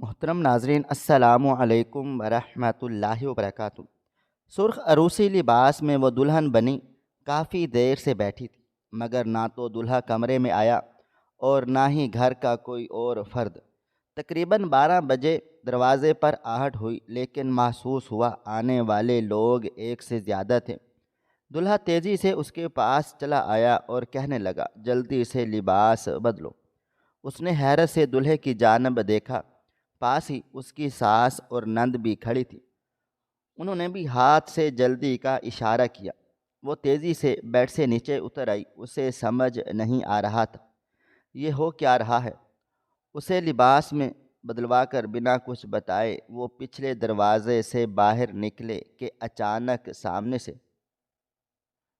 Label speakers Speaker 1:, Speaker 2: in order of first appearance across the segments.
Speaker 1: محترم ناظرین، السلام علیکم ورحمۃ اللہ وبرکاتہ۔ سرخ عروسی لباس میں وہ دلہن بنی کافی دیر سے بیٹھی تھی، مگر نہ تو دولہا کمرے میں آیا اور نہ ہی گھر کا کوئی اور فرد۔ تقریباً 12 بجے دروازے پر آہٹ ہوئی، لیکن محسوس ہوا آنے والے لوگ ایک سے زیادہ تھے۔ دولہا تیزی سے اس کے پاس چلا آیا اور کہنے لگا، جلدی سے لباس بدلو۔ اس نے حیرت سے دولہے کی جانب دیکھا۔ پاس ہی اس کی ساس اور نند بھی کھڑی تھی۔ انہوں نے بھی ہاتھ سے جلدی کا اشارہ کیا۔ وہ تیزی سے بیڈ سے نیچے اتر آئی۔ اسے سمجھ نہیں آ رہا تھا یہ ہو کیا رہا ہے۔ اسے لباس میں بدلوا کر بنا کچھ بتائے وہ پچھلے دروازے سے باہر نکلے کہ اچانک سامنے سے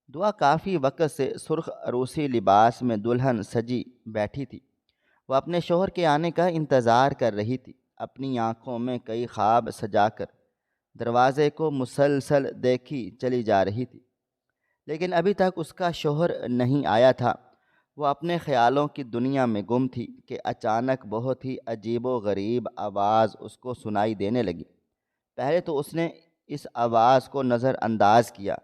Speaker 1: دعا کافی وقت سے سرخ عروسی لباس میں دلہن سجی بیٹھی تھی۔ وہ اپنے شوہر کے آنے کا انتظار کر رہی تھی، اپنی آنکھوں میں کئی خواب سجا کر دروازے کو مسلسل دیکھی چلی جا رہی تھی، لیکن ابھی تک اس کا شوہر نہیں آیا تھا۔ وہ اپنے خیالوں کی دنیا میں گم تھی کہ اچانک بہت ہی عجیب و غریب آواز اس کو سنائی دینے لگی۔ پہلے تو اس نے اس آواز کو نظر انداز کیا،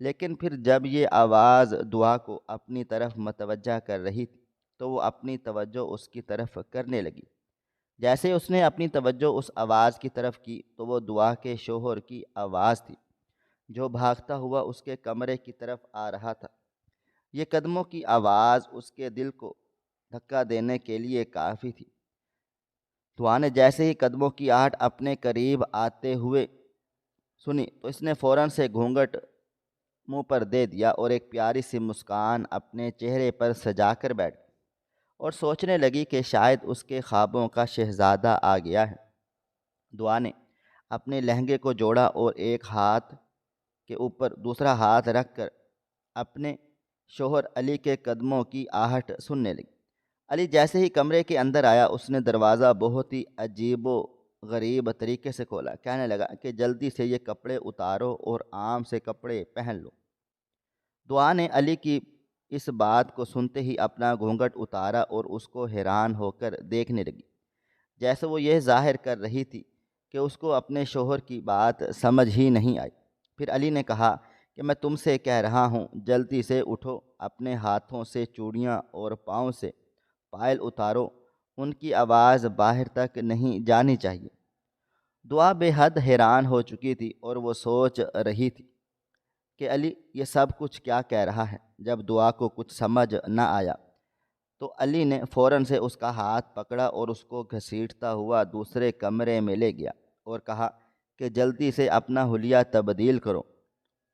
Speaker 1: لیکن پھر جب یہ آواز دعا کو اپنی طرف متوجہ کر رہی تھی تو وہ اپنی توجہ اس کی طرف کرنے لگی۔ جیسے اس نے اپنی توجہ اس آواز کی طرف کی تو وہ دعا کے شوہر کی آواز تھی، جو بھاگتا ہوا اس کے کمرے کی طرف آ رہا تھا۔ یہ قدموں کی آواز اس کے دل کو دھکا دینے کے لیے کافی تھی۔ دعا نے جیسے ہی قدموں کی آہٹ اپنے قریب آتے ہوئے سنی تو اس نے فوراً سے گھونگھٹ منہ پر دے دیا اور ایک پیاری سی مسکان اپنے چہرے پر سجا کر بیٹھ گئی، اور سوچنے لگی کہ شاید اس کے خوابوں کا شہزادہ آ گیا ہے۔ دعا نے اپنے لہنگے کو جوڑا اور ایک ہاتھ کے اوپر دوسرا ہاتھ رکھ کر اپنے شوہر علی کے قدموں کی آہٹ سننے لگی۔ علی جیسے ہی کمرے کے اندر آیا، اس نے دروازہ بہت ہی عجیب و غریب طریقے سے کھولا۔ کہنے لگا کہ جلدی سے یہ کپڑے اتارو اور عام سے کپڑے پہن لو۔ دعا نے علی کی اس بات کو سنتے ہی اپنا گھونگھٹ اتارا اور اس کو حیران ہو کر دیکھنے لگی، جیسے وہ یہ ظاہر کر رہی تھی کہ اس کو اپنے شوہر کی بات سمجھ ہی نہیں آئی۔ پھر علی نے کہا کہ میں تم سے کہہ رہا ہوں، جلدی سے اٹھو، اپنے ہاتھوں سے چوڑیاں اور پاؤں سے پائل اتارو، ان کی آواز باہر تک نہیں جانی چاہیے۔ دعا بے حد حیران ہو چکی تھی اور وہ سوچ رہی تھی کہ علی یہ سب کچھ کیا کہہ رہا ہے۔ جب دعا کو کچھ سمجھ نہ آیا تو علی نے فوراً سے اس کا ہاتھ پکڑا اور اس کو گھسیٹتا ہوا دوسرے کمرے میں لے گیا اور کہا کہ جلدی سے اپنا حلیہ تبدیل کرو،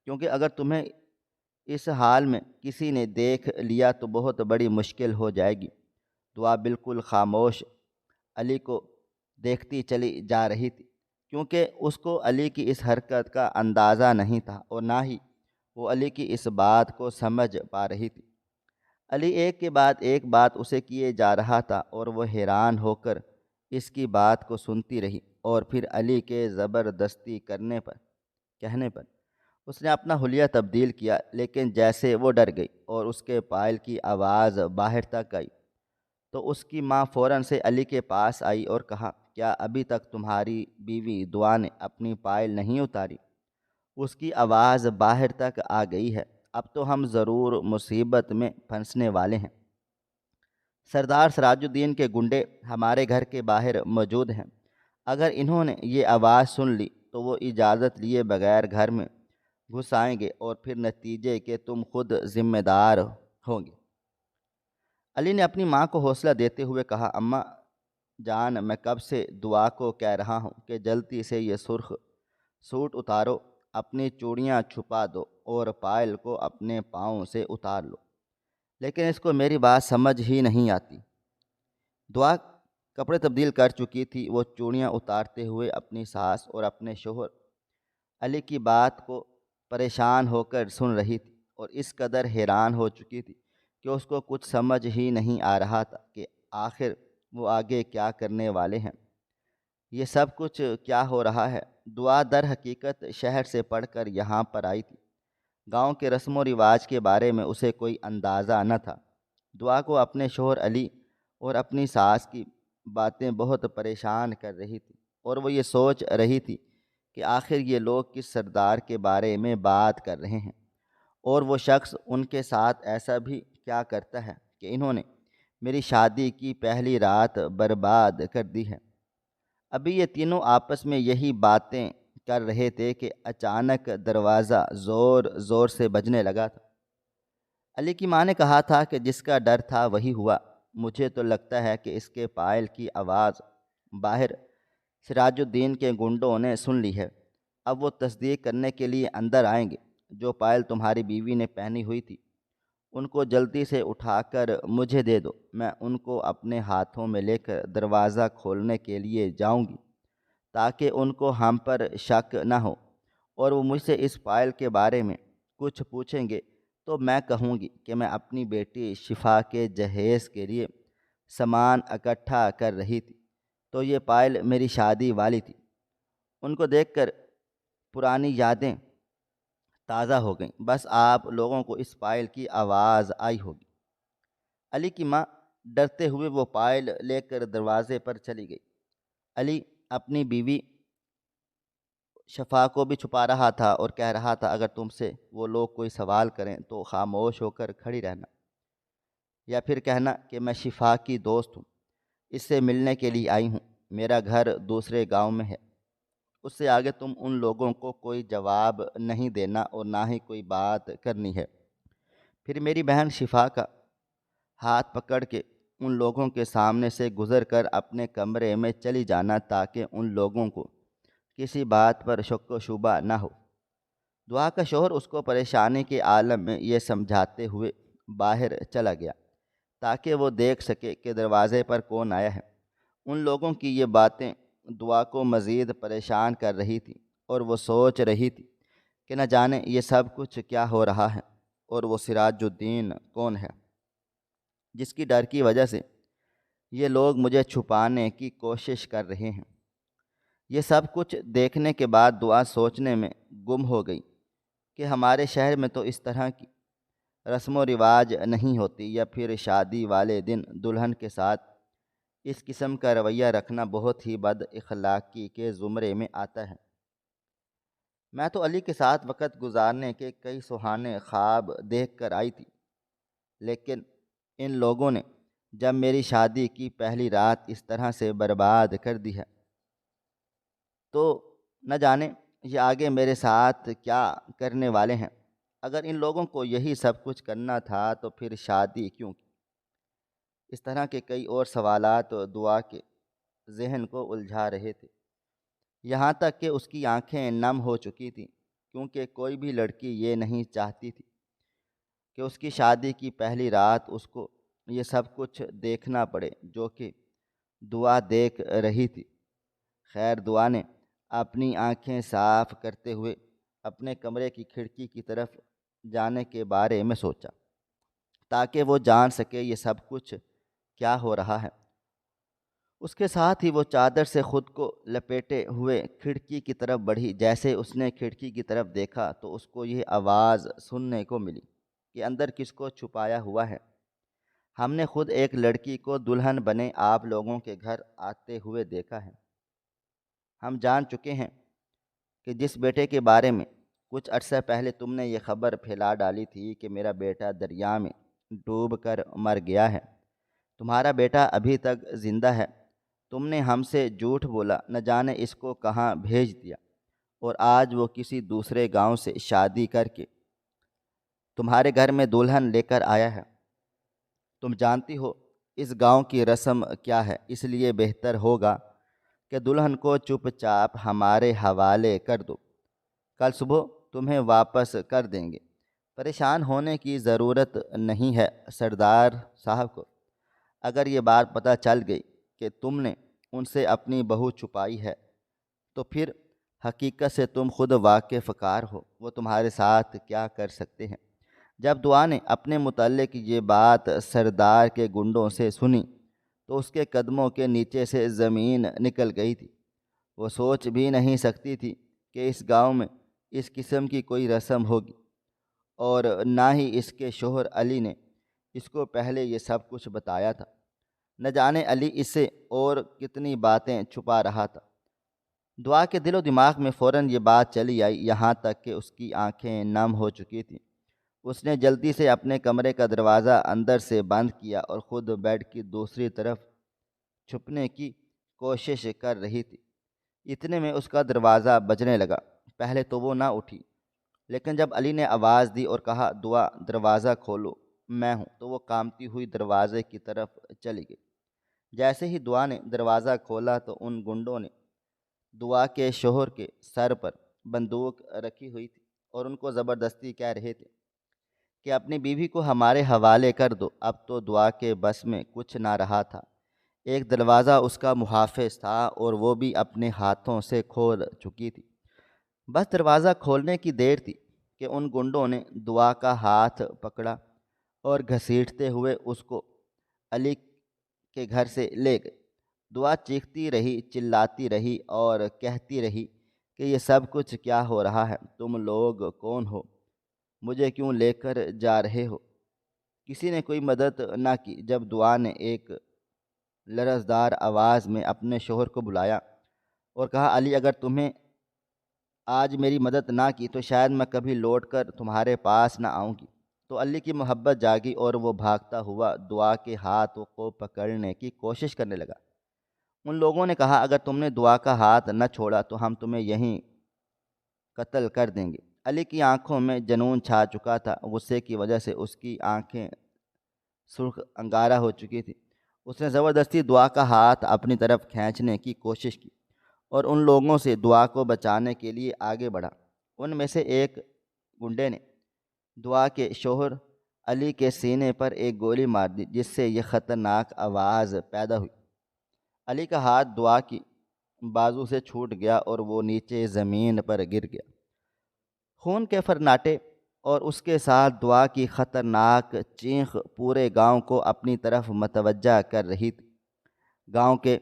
Speaker 1: کیونکہ اگر تمہیں اس حال میں کسی نے دیکھ لیا تو بہت بڑی مشکل ہو جائے گی۔ دعا بالکل خاموش علی کو دیکھتی چلی جا رہی تھی، کیونکہ اس کو علی کی اس حرکت کا اندازہ نہیں تھا اور نہ ہی وہ علی کی اس بات کو سمجھ پا رہی تھی۔ علی ایک کے بعد ایک بات اسے کیے جا رہا تھا اور وہ حیران ہو کر اس کی بات کو سنتی رہی، اور پھر علی کے زبردستی کہنے پر اس نے اپنا حلیہ تبدیل کیا، لیکن جیسے وہ ڈر گئی اور اس کے پائل کی آواز باہر تک آئی تو اس کی ماں فوراً سے علی کے پاس آئی اور کہا، کیا ابھی تک تمہاری بیوی دعا نے اپنی پائل نہیں اتاری؟ اس کی آواز باہر تک آ گئی ہے، اب تو ہم ضرور مصیبت میں پھنسنے والے ہیں۔ سردار سراج الدین کے گنڈے ہمارے گھر کے باہر موجود ہیں، اگر انہوں نے یہ آواز سن لی تو وہ اجازت لیے بغیر گھر میں گھس آئیں گے اور پھر نتیجے کے تم خود ذمہ دار ہوں گے۔ علی نے اپنی ماں کو حوصلہ دیتے ہوئے کہا، اماں جان، میں کب سے دعا کو کہہ رہا ہوں کہ جلدی سے یہ سرخ سوٹ اتارو، اپنی چوڑیاں چھپا دو اور پائل کو اپنے پاؤں سے اتار لو، لیکن اس کو میری بات سمجھ ہی نہیں آتی۔ دعا کپڑے تبدیل کر چکی تھی۔ وہ چوڑیاں اتارتے ہوئے اپنی ساس اور اپنے شوہر علی کی بات کو پریشان ہو کر سن رہی تھی، اور اس قدر حیران ہو چکی تھی کہ اس کو کچھ سمجھ ہی نہیں آ رہا تھا کہ آخر وہ آگے کیا کرنے والے ہیں، یہ سب کچھ کیا ہو رہا ہے۔ دعا در حقیقت شہر سے پڑھ کر یہاں پر آئی تھی۔ گاؤں کے رسم و رواج کے بارے میں اسے کوئی اندازہ نہ تھا۔ دعا کو اپنے شوہر علی اور اپنی ساس کی باتیں بہت پریشان کر رہی تھی، اور وہ یہ سوچ رہی تھی کہ آخر یہ لوگ کس سردار کے بارے میں بات کر رہے ہیں، اور وہ شخص ان کے ساتھ ایسا بھی کیا کرتا ہے کہ انہوں نے میری شادی کی پہلی رات برباد کر دی ہے۔ ابھی یہ تینوں آپس میں یہی باتیں کر رہے تھے کہ اچانک دروازہ زور زور سے بجنے لگا تھا۔ علی کی ماں نے کہا تھا کہ جس کا ڈر تھا وہی ہوا۔ مجھے تو لگتا ہے کہ اس کے پائل کی آواز باہر سراج الدین کے گنڈوں نے سن لی ہے۔ اب وہ تصدیق کرنے کے لیے اندر آئیں گے۔ جو پائل تمہاری بیوی نے پہنی ہوئی تھی ان کو جلدی سے اٹھا کر مجھے دے دو، میں ان کو اپنے ہاتھوں میں لے کر دروازہ کھولنے کے لیے جاؤں گی تاکہ ان کو ہم پر شک نہ ہو، اور وہ مجھ سے اس پائل کے بارے میں کچھ پوچھیں گے تو میں کہوں گی کہ میں اپنی بیٹی شفا کے جہیز کے لیے سامان اکٹھا کر رہی تھی، تو یہ پائل میری شادی والی تھی۔ ان کو دیکھ کر پرانی یادیں تازہ ہو گئیں، بس آپ لوگوں کو اس پائل کی آواز آئی ہوگی۔ علی کی ماں ڈرتے ہوئے وہ پائل لے کر دروازے پر چلی گئی۔ علی اپنی بیوی شفا کو بھی چھپا رہا تھا اور کہہ رہا تھا اگر تم سے وہ لوگ کوئی سوال کریں تو خاموش ہو کر کھڑی رہنا، یا پھر کہنا کہ میں شفا کی دوست ہوں، اس سے ملنے کے لیے آئی ہوں، میرا گھر دوسرے گاؤں میں ہے۔ اس سے آگے تم ان لوگوں کو کوئی جواب نہیں دینا اور نہ ہی کوئی بات کرنی ہے۔ پھر میری بہن شفا کا ہاتھ پکڑ کے ان لوگوں کے سامنے سے گزر کر اپنے کمرے میں چلی جانا تاکہ ان لوگوں کو کسی بات پر شک و شبہ نہ ہو۔ دعا کا شوہر اس کو پریشانی کے عالم میں یہ سمجھاتے ہوئے باہر چلا گیا تاکہ وہ دیکھ سکے کہ دروازے پر کون آیا ہے۔ ان لوگوں کی یہ باتیں دعا کو مزید پریشان کر رہی تھی، اور وہ سوچ رہی تھی کہ نہ جانے یہ سب کچھ کیا ہو رہا ہے، اور وہ سراج الدین کون ہے جس کی ڈر کی وجہ سے یہ لوگ مجھے چھپانے کی کوشش کر رہے ہیں۔ یہ سب کچھ دیکھنے کے بعد دعا سوچنے میں گم ہو گئی کہ ہمارے شہر میں تو اس طرح کی رسم و رواج نہیں ہوتی، یا پھر شادی والے دن دلہن کے ساتھ اس قسم کا رویہ رکھنا بہت ہی بد اخلاقی کے زمرے میں آتا ہے۔ میں تو علی کے ساتھ وقت گزارنے کے کئی سہانے خواب دیکھ کر آئی تھی، لیکن ان لوگوں نے جب میری شادی کی پہلی رات اس طرح سے برباد کر دی ہے تو نہ جانے یہ آگے میرے ساتھ کیا کرنے والے ہیں۔ اگر ان لوگوں کو یہی سب کچھ کرنا تھا تو پھر شادی کیوں کی؟ اس طرح کے کئی اور سوالات دعا کے ذہن کو الجھا رہے تھے، یہاں تک کہ اس کی آنکھیں نم ہو چکی تھیں، کیونکہ کوئی بھی لڑکی یہ نہیں چاہتی تھی کہ اس کی شادی کی پہلی رات اس کو یہ سب کچھ دیکھنا پڑے جو کہ دعا دیکھ رہی تھی۔ خیر، دعا نے اپنی آنکھیں صاف کرتے ہوئے اپنے کمرے کی کھڑکی کی طرف جانے کے بارے میں سوچا تاکہ وہ جان سکے یہ سب کچھ کیا ہو رہا ہے۔ اس کے ساتھ ہی وہ چادر سے خود کو لپیٹے ہوئے کھڑکی کی طرف بڑھی۔ جیسے اس نے کھڑکی کی طرف دیکھا تو اس کو یہ آواز سننے کو ملی کہ اندر کس کو چھپایا ہوا ہے؟ ہم نے خود ایک لڑکی کو دلہن بنے آپ لوگوں کے گھر آتے ہوئے دیکھا ہے۔ ہم جان چکے ہیں کہ جس بیٹے کے بارے میں کچھ عرصہ پہلے تم نے یہ خبر پھیلا ڈالی تھی کہ میرا بیٹا دریا میں ڈوب کر مر گیا ہے، تمہارا بیٹا ابھی تک زندہ ہے۔ تم نے ہم سے جھوٹ بولا، نہ جانے اس کو کہاں بھیج دیا، اور آج وہ کسی دوسرے گاؤں سے شادی کر کے تمہارے گھر میں دلہن لے کر آیا ہے۔ تم جانتی ہو اس گاؤں کی رسم کیا ہے، اس لیے بہتر ہوگا کہ دلہن کو چپ چاپ ہمارے حوالے کر دو، کل صبح تمہیں واپس کر دیں گے۔ پریشان ہونے کی ضرورت نہیں ہے سردار صاحب کو، اگر یہ بات پتہ چل گئی کہ تم نے ان سے اپنی بہو چھپائی ہے تو پھر حقیقت سے تم خود واقف کار ہو وہ تمہارے ساتھ کیا کر سکتے ہیں۔ جب دعا نے اپنے متعلق یہ بات سردار کے گنڈوں سے سنی تو اس کے قدموں کے نیچے سے زمین نکل گئی تھی۔ وہ سوچ بھی نہیں سکتی تھی کہ اس گاؤں میں اس قسم کی کوئی رسم ہوگی، اور نہ ہی اس کے شوہر علی نے اس کو پہلے یہ سب کچھ بتایا تھا۔ نہ جانے علی اس سے اور کتنی باتیں چھپا رہا تھا۔ دعا کے دل و دماغ میں فوراً یہ بات چلی آئی، یہاں تک کہ اس کی آنکھیں نم ہو چکی تھیں۔ اس نے جلدی سے اپنے کمرے کا دروازہ اندر سے بند کیا اور خود بیڈ کی دوسری طرف چھپنے کی کوشش کر رہی تھی۔ اتنے میں اس کا دروازہ بجنے لگا۔ پہلے تو وہ نہ اٹھی، لیکن جب علی نے آواز دی اور کہا دعا دروازہ کھولو میں ہوں، تو وہ کانپتی ہوئی دروازے کی طرف چلی گئی۔ جیسے ہی دعا نے دروازہ کھولا تو ان گنڈوں نے دعا کے شوہر کے سر پر بندوق رکھی ہوئی تھی اور ان کو زبردستی کہہ رہے تھے کہ اپنی بیوی کو ہمارے حوالے کر دو۔ اب تو دعا کے بس میں کچھ نہ رہا تھا۔ ایک دروازہ اس کا محافظ تھا اور وہ بھی اپنے ہاتھوں سے کھول چکی تھی۔ بس دروازہ کھولنے کی دیر تھی کہ ان گنڈوں نے دعا کا ہاتھ پکڑا اور گھسیٹتے ہوئے اس کو علی کے گھر سے لے گئے۔ دعا چیختی رہی، چلاتی رہی اور کہتی رہی کہ یہ سب کچھ کیا ہو رہا ہے؟ تم لوگ کون ہو؟ مجھے کیوں لے کر جا رہے ہو؟ کسی نے کوئی مدد نہ کی۔ جب دعا نے ایک لرزدار آواز میں اپنے شوہر کو بلایا اور کہا علی اگر تمہیں آج میری مدد نہ کی تو شاید میں کبھی لوٹ کر تمہارے پاس نہ آؤں گی، تو علی کی محبت جاگی اور وہ بھاگتا ہوا دعا کے ہاتھ کو پکڑنے کی کوشش کرنے لگا۔ ان لوگوں نے کہا اگر تم نے دعا کا ہاتھ نہ چھوڑا تو ہم تمہیں یہیں قتل کر دیں گے۔ علی کی آنکھوں میں جنون چھا چکا تھا۔ غصے کی وجہ سے اس کی آنکھیں سرخ انگارہ ہو چکی تھی۔ اس نے زبردستی دعا کا ہاتھ اپنی طرف کھینچنے کی کوشش کی اور ان لوگوں سے دعا کو بچانے کے لیے آگے بڑھا۔ ان میں سے ایک گنڈے نے دعا کے شوہر علی کے سینے پر ایک گولی مار دی، جس سے یہ خطرناک آواز پیدا ہوئی۔ علی کا ہاتھ دعا کی بازو سے چھوٹ گیا اور وہ نیچے زمین پر گر گیا۔ خون کے فرناٹے اور اس کے ساتھ دعا کی خطرناک چیخ پورے گاؤں کو اپنی طرف متوجہ کر رہی تھی۔ گاؤں کے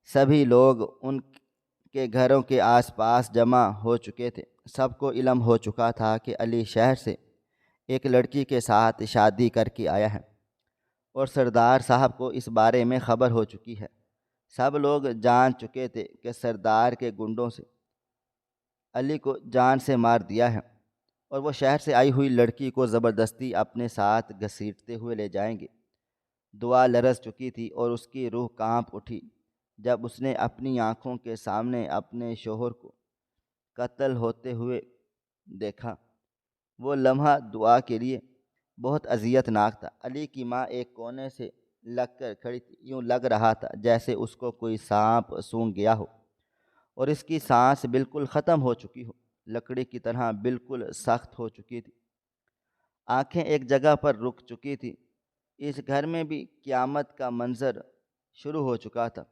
Speaker 1: سبھی لوگ ان کے گھروں کے آس پاس جمع ہو چکے تھے۔ سب کو علم ہو چکا تھا کہ علی شہر سے ایک لڑکی کے ساتھ شادی کر کے آیا ہے اور سردار صاحب کو اس بارے میں خبر ہو چکی ہے۔ سب لوگ جان چکے تھے کہ سردار کے گنڈوں سے علی کو جان سے مار دیا ہے اور وہ شہر سے آئی ہوئی لڑکی کو زبردستی اپنے ساتھ گھسیٹتے ہوئے لے جائیں گے۔ دعا لرز چکی تھی اور اس کی روح کانپ اٹھی جب اس نے اپنی آنکھوں کے سامنے اپنے شوہر کو قتل ہوتے ہوئے دیکھا۔ وہ لمحہ دعا کے لیے بہت اذیت ناک تھا۔ علی کی ماں ایک کونے سے لگ کر کھڑی تھی، یوں لگ رہا تھا جیسے اس کو کوئی سانپ سونگھ گیا ہو اور اس کی سانس بالکل ختم ہو چکی ہو، لکڑی کی طرح بالکل سخت ہو چکی تھی۔ آنکھیں ایک جگہ پر رک چکی تھی۔ اس گھر میں بھی قیامت کا منظر شروع ہو چکا تھا۔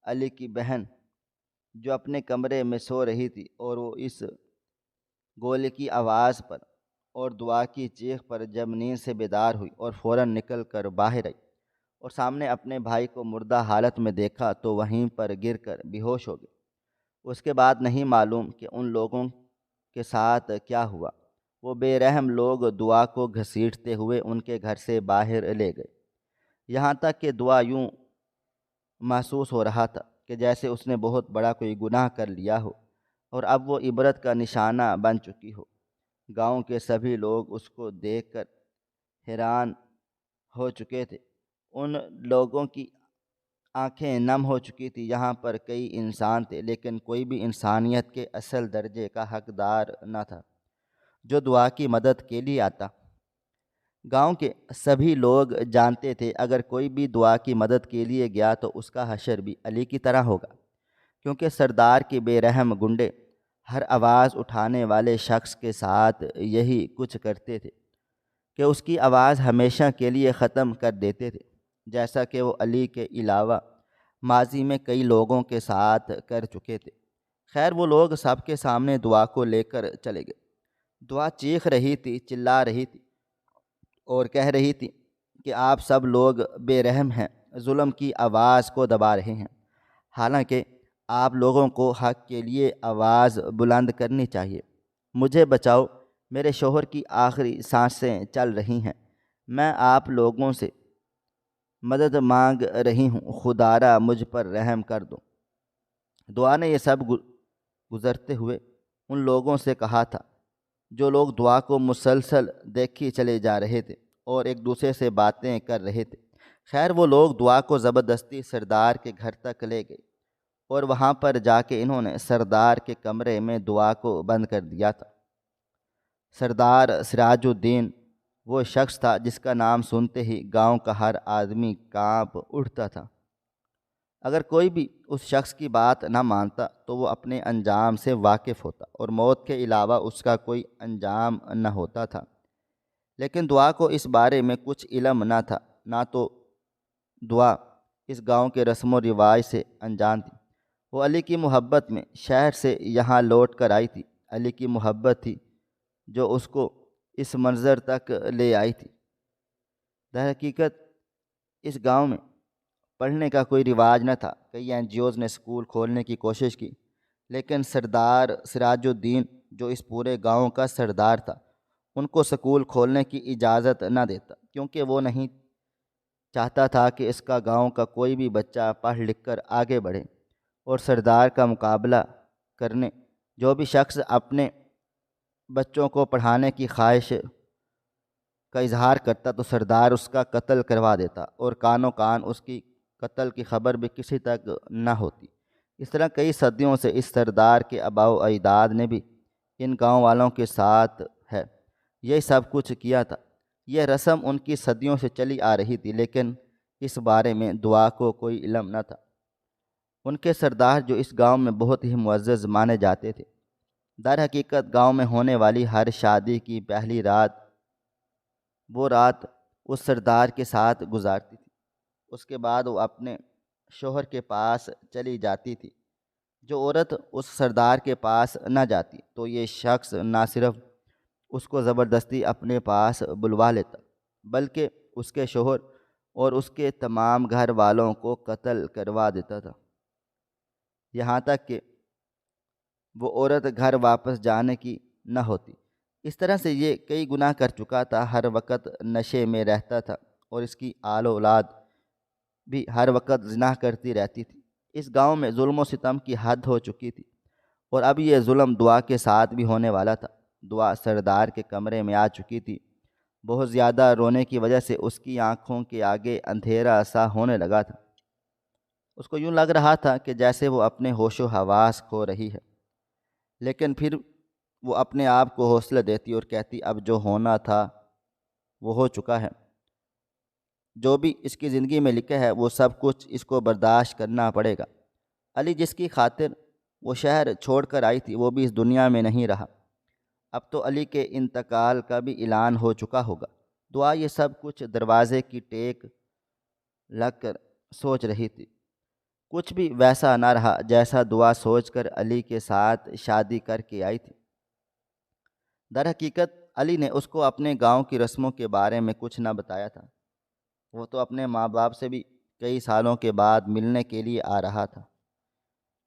Speaker 1: علی کی بہن جو اپنے کمرے میں سو رہی تھی اور وہ اس گولے کی آواز پر اور دعا کی چیخ پر جب نیند سے بیدار ہوئی اور فوراً نکل کر باہر آئی اور سامنے اپنے بھائی کو مردہ حالت میں دیکھا تو وہیں پر گر کر بے ہوش ہو گئی۔ اس کے بعد نہیں معلوم کہ ان لوگوں کے ساتھ کیا ہوا۔ وہ بے رحم لوگ دعا کو گھسیٹتے ہوئے ان کے گھر سے باہر لے گئے، یہاں تک کہ دعا یوں محسوس ہو رہا تھا کہ جیسے اس نے بہت بڑا کوئی گناہ کر لیا ہو اور اب وہ عبرت کا نشانہ بن چکی ہو۔ گاؤں کے سبھی لوگ اس کو دیکھ کر حیران ہو چکے تھے۔ ان لوگوں کی آنکھیں نم ہو چکی تھی۔ یہاں پر کئی انسان تھے لیکن کوئی بھی انسانیت کے اصل درجے کا حقدار نہ تھا جو دعا کی مدد کے لیے آتا۔ گاؤں کے سبھی لوگ جانتے تھے اگر کوئی بھی دعا کی مدد کے لیے گیا تو اس کا حشر بھی علی کی طرح ہوگا، کیونکہ سردار کے بے رحم گنڈے ہر آواز اٹھانے والے شخص کے ساتھ یہی کچھ کرتے تھے کہ اس کی آواز ہمیشہ کے لیے ختم کر دیتے تھے، جیسا کہ وہ علی کے علاوہ ماضی میں کئی لوگوں کے ساتھ کر چکے تھے۔ خیر وہ لوگ سب کے سامنے دعا کو لے کر چلے گئے۔ دعا چیخ رہی تھی، چلا رہی تھی اور کہہ رہی تھی کہ آپ سب لوگ بے رحم ہیں، ظلم کی آواز کو دبا رہے ہیں، حالانکہ آپ لوگوں کو حق کے لیے آواز بلند کرنی چاہیے۔ مجھے بچاؤ، میرے شوہر کی آخری سانسیں چل رہی ہیں، میں آپ لوگوں سے مدد مانگ رہی ہوں، خدارا مجھ پر رحم کر دو۔ دعا نے یہ سب گزرتے ہوئے ان لوگوں سے کہا تھا جو لوگ دعا کو مسلسل دیکھی چلے جا رہے تھے اور ایک دوسرے سے باتیں کر رہے تھے۔ خیر وہ لوگ دعا کو زبردستی سردار کے گھر تک لے گئے اور وہاں پر جا کے انہوں نے سردار کے کمرے میں دعا کو بند کر دیا تھا۔ سردار سراج الدین وہ شخص تھا جس کا نام سنتے ہی گاؤں کا ہر آدمی کانپ اٹھتا تھا۔ اگر کوئی بھی اس شخص کی بات نہ مانتا تو وہ اپنے انجام سے واقف ہوتا اور موت کے علاوہ اس کا کوئی انجام نہ ہوتا تھا۔ لیکن دعا کو اس بارے میں کچھ علم نہ تھا، نہ تو دعا اس گاؤں کے رسم و رواج سے انجان تھی۔ وہ علی کی محبت میں شہر سے یہاں لوٹ کر آئی تھی۔ علی کی محبت تھی جو اس کو اس منظر تک لے آئی تھی۔ در حقیقت اس گاؤں میں پڑھنے کا کوئی رواج نہ تھا۔ کئی NGOs نے اسکول کھولنے کی کوشش کی، لیکن سردار سراج الدین جو اس پورے گاؤں کا سردار تھا ان کو اسکول کھولنے کی اجازت نہ دیتا، کیونکہ وہ نہیں چاہتا تھا کہ اس کا گاؤں کا کوئی بھی بچہ پڑھ لکھ کر آگے بڑھے اور سردار کا مقابلہ کرنے جو بھی شخص اپنے بچوں کو پڑھانے کی خواہش کا اظہار کرتا تو سردار اس کا قتل کروا دیتا اور کانوں کان اس کی قتل کی خبر بھی کسی تک نہ ہوتی۔ اس طرح کئی صدیوں سے اس سردار کے آباء و اجداد نے بھی ان گاؤں والوں کے ساتھ یہ سب کچھ کیا تھا۔ یہ رسم ان کی صدیوں سے چلی آ رہی تھی، لیکن اس بارے میں دعا کو کوئی علم نہ تھا۔ ان کے سردار جو اس گاؤں میں بہت ہی معزز مانے جاتے تھے، در حقیقت گاؤں میں ہونے والی ہر شادی کی پہلی رات وہ رات اس سردار کے ساتھ گزارتی تھی۔ اس کے بعد وہ اپنے شوہر کے پاس چلی جاتی تھی۔ جو عورت اس سردار کے پاس نہ جاتی تو یہ شخص نہ صرف اس کو زبردستی اپنے پاس بلوا لیتا بلکہ اس کے شوہر اور اس کے تمام گھر والوں کو قتل کروا دیتا تھا، یہاں تک کہ وہ عورت گھر واپس جانے کی نہ ہوتی۔ اس طرح سے یہ کئی گناہ کر چکا تھا، ہر وقت نشے میں رہتا تھا اور اس کی آل و اولاد بھی ہر وقت زنا کرتی رہتی تھی۔ اس گاؤں میں ظلم و ستم کی حد ہو چکی تھی اور اب یہ ظلم دعا کے ساتھ بھی ہونے والا تھا۔ دعا سردار کے کمرے میں آ چکی تھی۔ بہت زیادہ رونے کی وجہ سے اس کی آنکھوں کے آگے اندھیرا سا ہونے لگا تھا۔ اس کو یوں لگ رہا تھا کہ جیسے وہ اپنے ہوش و حواس کھو رہی ہے، لیکن پھر وہ اپنے آپ کو حوصلہ دیتی اور کہتی اب جو ہونا تھا وہ ہو چکا ہے۔ جو بھی اس کی زندگی میں لکھا ہے وہ سب کچھ اس کو برداشت کرنا پڑے گا۔ علی جس کی خاطر وہ شہر چھوڑ کر آئی تھی وہ بھی اس دنیا میں نہیں رہا۔ اب تو علی کے انتقال کا بھی اعلان ہو چکا ہوگا۔ دعا یہ سب کچھ دروازے کی ٹیک لگ کر سوچ رہی تھی۔ کچھ بھی ویسا نہ رہا جیسا دعا سوچ کر علی کے ساتھ شادی کر کے آئی تھی۔ در حقیقت علی نے اس کو اپنے گاؤں کی رسموں کے بارے میں کچھ نہ بتایا تھا۔ وہ تو اپنے ماں باپ سے بھی کئی سالوں کے بعد ملنے کے لیے آ رہا تھا۔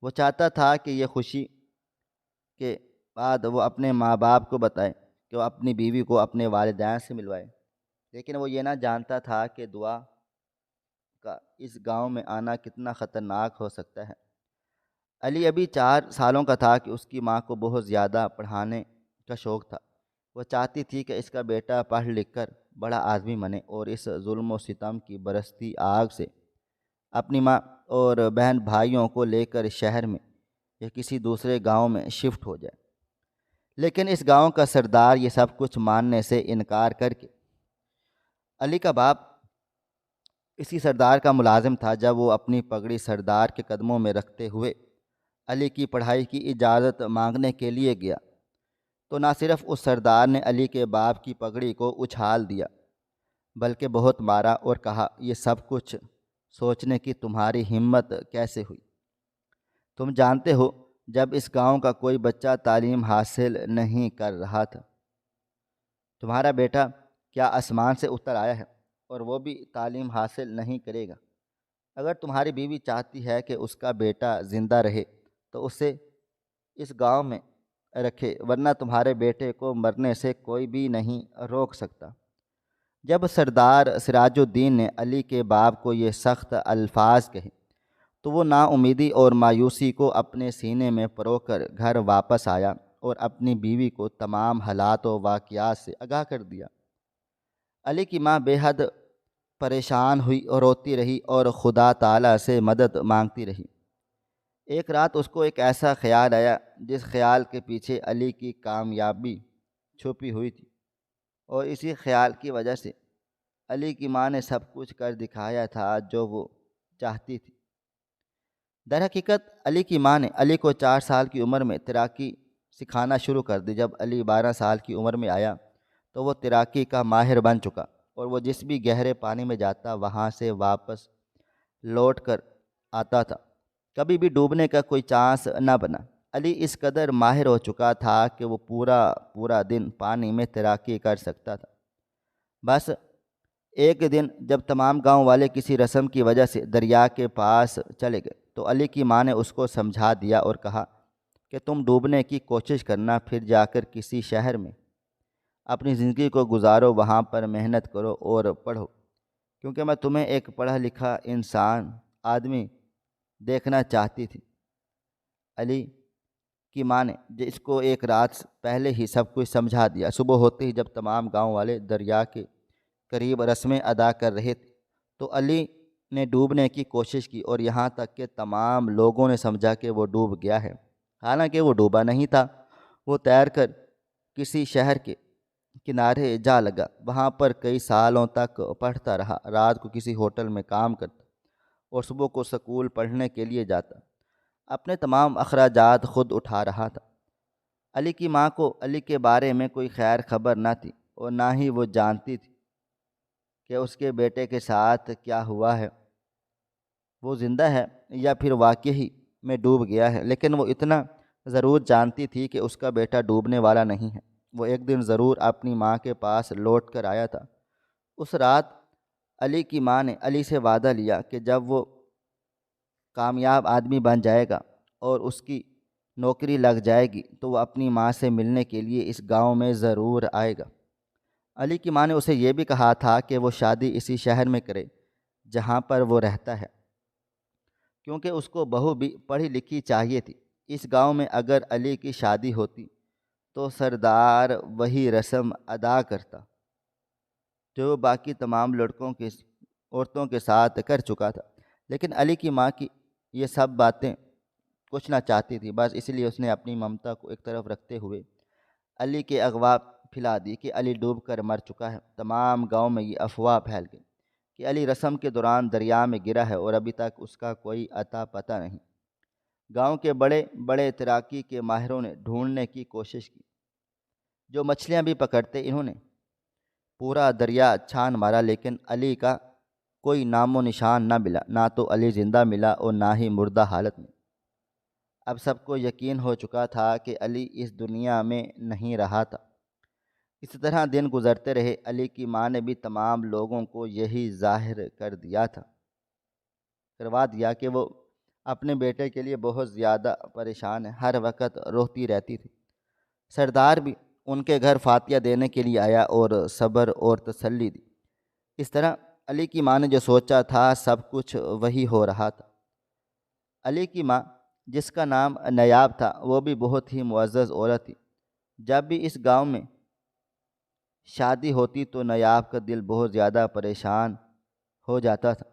Speaker 1: وہ چاہتا تھا کہ یہ خوشی کے بعد وہ اپنے ماں باپ کو بتائے کہ وہ اپنی بیوی کو اپنے والدین سے ملوائے، لیکن وہ یہ نہ جانتا تھا کہ دعا کا اس گاؤں میں آنا کتنا خطرناک ہو سکتا ہے۔ علی ابھی 4 سالوں کا تھا کہ اس کی ماں کو بہت زیادہ پڑھانے کا شوق تھا۔ وہ چاہتی تھی کہ اس کا بیٹا پڑھ لکھ کر بڑا آدمی بنے اور اس ظلم و ستم کی برستی آگ سے اپنی ماں اور بہن بھائیوں کو لے کر شہر میں یا کسی دوسرے گاؤں میں شفٹ ہو جائے۔ لیکن اس گاؤں کا سردار یہ سب کچھ ماننے سے انکار کر کے علی کا باپ اسی سردار کا ملازم تھا۔ جب وہ اپنی پگڑی سردار کے قدموں میں رکھتے ہوئے علی کی پڑھائی کی اجازت مانگنے کے لیے گیا تو نہ صرف اس سردار نے علی کے باپ کی پگڑی کو اچھال دیا بلکہ بہت مارا اور کہا یہ سب کچھ سوچنے کی تمہاری ہمت کیسے ہوئی؟ تم جانتے ہو جب اس گاؤں کا کوئی بچہ تعلیم حاصل نہیں کر رہا تھا، تمہارا بیٹا کیا آسمان سے اتر آیا ہے اور وہ بھی تعلیم حاصل نہیں کرے گا؟ اگر تمہاری بیوی چاہتی ہے کہ اس کا بیٹا زندہ رہے تو اسے اس گاؤں میں رکھے، ورنہ تمہارے بیٹے کو مرنے سے کوئی بھی نہیں روک سکتا۔ جب سردار سراج الدین نے علی کے باپ کو یہ سخت الفاظ کہے تو وہ نا امیدی اور مایوسی کو اپنے سینے میں پرو کر گھر واپس آیا اور اپنی بیوی کو تمام حالات و واقعات سے آگاہ کر دیا۔ علی کی ماں بے حد پریشان ہوئی اور روتی رہی اور خدا تعالیٰ سے مدد مانگتی رہی۔ ایک رات اس کو ایک ایسا خیال آیا جس خیال کے پیچھے علی کی کامیابی چھپی ہوئی تھی، اور اسی خیال کی وجہ سے علی کی ماں نے سب کچھ کر دکھایا تھا جو وہ چاہتی تھی۔ در حقیقت علی کی ماں نے علی کو 4 سال کی عمر میں تیراکی سکھانا شروع کر دی۔ جب علی 12 سال کی عمر میں آیا تو وہ تیراکی کا ماہر بن چکا، اور وہ جس بھی گہرے پانی میں جاتا وہاں سے واپس لوٹ کر آتا تھا، کبھی بھی ڈوبنے کا کوئی چانس نہ بنا۔ علی اس قدر ماہر ہو چکا تھا کہ وہ پورا دن پانی میں تیراکی کر سکتا تھا۔ بس ایک دن جب تمام گاؤں والے کسی رسم کی وجہ سے دریا کے پاس چلے گئے تو علی کی ماں نے اس کو سمجھا دیا اور کہا کہ تم ڈوبنے کی کوشش کرنا، پھر جا کر کسی شہر میں اپنی زندگی کو گزارو، وہاں پر محنت کرو اور پڑھو، کیونکہ میں تمہیں ایک پڑھا لکھا آدمی دیکھنا چاہتی تھی۔ علی کی ماں نے اس کو ایک رات پہلے ہی سب کچھ سمجھا دیا۔ صبح ہوتے ہی جب تمام گاؤں والے دریا کے قریب رسمیں ادا کر رہے تھے تو علی نے ڈوبنے کی کوشش کی، اور یہاں تک کہ تمام لوگوں نے سمجھا کہ وہ ڈوب گیا ہے، حالانکہ وہ ڈوبا نہیں تھا۔ وہ تیر کر کسی شہر کے کنارے جا لگا، وہاں پر کئی سالوں تک پڑھتا رہا، رات کو کسی ہوٹل میں کام کرتا اور صبح کو سکول پڑھنے کے لیے جاتا، اپنے تمام اخراجات خود اٹھا رہا تھا۔ علی کی ماں کو علی کے بارے میں کوئی خیر خبر نہ تھی، اور نہ ہی وہ جانتی تھی کہ اس کے بیٹے کے ساتھ کیا ہوا ہے، وہ زندہ ہے یا پھر واقعی میں ڈوب گیا ہے۔ لیکن وہ اتنا ضرور جانتی تھی کہ اس کا بیٹا ڈوبنے والا نہیں ہے۔ وہ ایک دن ضرور اپنی ماں کے پاس لوٹ کر آیا تھا۔ اس رات علی کی ماں نے علی سے وعدہ لیا کہ جب وہ کامیاب آدمی بن جائے گا اور اس کی نوکری لگ جائے گی تو وہ اپنی ماں سے ملنے کے لیے اس گاؤں میں ضرور آئے گا۔ علی کی ماں نے اسے یہ بھی کہا تھا کہ وہ شادی اسی شہر میں کرے جہاں پر وہ رہتا ہے، کیونکہ اس کو بہو بھی پڑھی لکھی چاہیے تھی۔ اس گاؤں میں اگر علی کی شادی ہوتی تو سردار وہی رسم ادا کرتا جو باقی تمام عورتوں کے ساتھ کر چکا تھا۔ لیکن علی کی ماں کی یہ سب باتیں کچھ نہ چاہتی تھی، بس اس لیے اس نے اپنی ممتا کو ایک طرف رکھتے ہوئے علی کے اغوا پھیلا دی کہ علی ڈوب کر مر چکا ہے۔ تمام گاؤں میں یہ افواہ پھیل گئی کہ علی رسم کے دوران دریا میں گرا ہے اور ابھی تک اس کا کوئی اتا پتہ نہیں۔ گاؤں کے بڑے بڑے تیراکی کے ماہروں نے ڈھونڈنے کی کوشش کی، جو مچھلیاں بھی پکڑتے، انہوں نے پورا دریا چھان مارا، لیکن علی کا کوئی نام و نشان نہ ملا، نہ تو علی زندہ ملا اور نہ ہی مردہ حالت میں۔ اب سب کو یقین ہو چکا تھا کہ علی اس دنیا میں نہیں رہا تھا۔ اسی طرح دن گزرتے رہے۔ علی کی ماں نے بھی تمام لوگوں کو یہی ظاہر کروا دیا کہ وہ اپنے بیٹے کے لیے بہت زیادہ پریشان ہے، ہر وقت روتی رہتی تھی۔ سردار بھی ان کے گھر فاتحہ دینے کے لیے آیا اور صبر اور تسلی دی۔ اس طرح علی کی ماں نے جو سوچا تھا سب کچھ وہی ہو رہا تھا۔ علی کی ماں، جس کا نام نیاب تھا، وہ بھی بہت ہی معزز عورت تھی۔ جب بھی اس گاؤں میں شادی ہوتی تو نیاب کا دل بہت زیادہ پریشان ہو جاتا تھا،